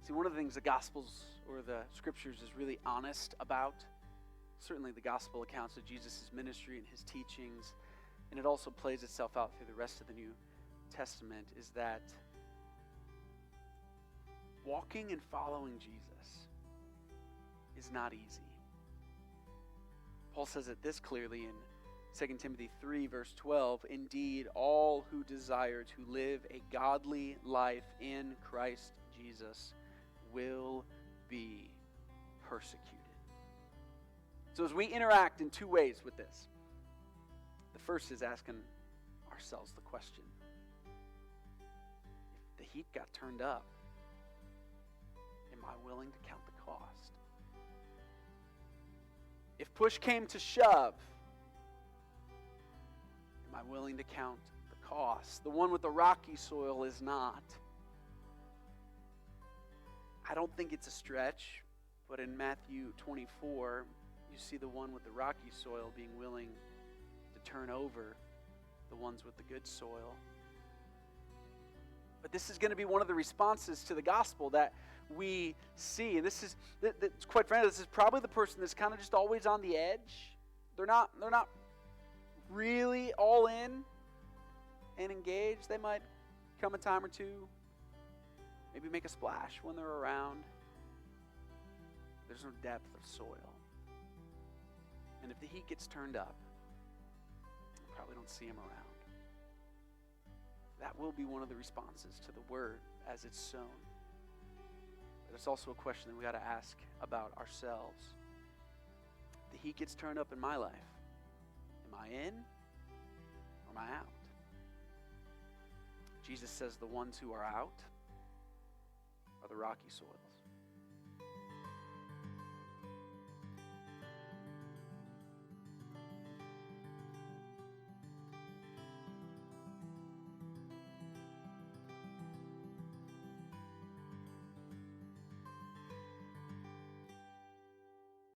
See, one of the things the Gospels or the Scriptures is really honest about, certainly the Gospel accounts of Jesus' ministry and his teachings, and it also plays itself out through the rest of the New Testament, is that walking and following Jesus is not easy. Paul says it this clearly in 2 Timothy 3, verse 12, "Indeed, all who desire to live a godly life in Christ Jesus will be persecuted." So as we interact in two ways with this, the first is asking ourselves the question, if the heat got turned up, am I willing to count the cost? If push came to shove, am I willing to count the cost? The one with the rocky soil is not. I don't think it's a stretch, but in Matthew 24, you see the one with the rocky soil being willing to turn over the ones with the good soil. But this is going to be one of the responses to the gospel that we see. And this is, quite frankly, this is probably the person that's kind of just always on the edge. They're not really all in and engaged. They might come a time or two, maybe make a splash when they're around. There's no depth of soil. And if the heat gets turned up, you probably don't see them around. That will be one of the responses to the word as it's sown. But it's also a question that we got to ask about ourselves. If the heat gets turned up in my life, am I in or am I out? Jesus says the ones who are out are the rocky soils.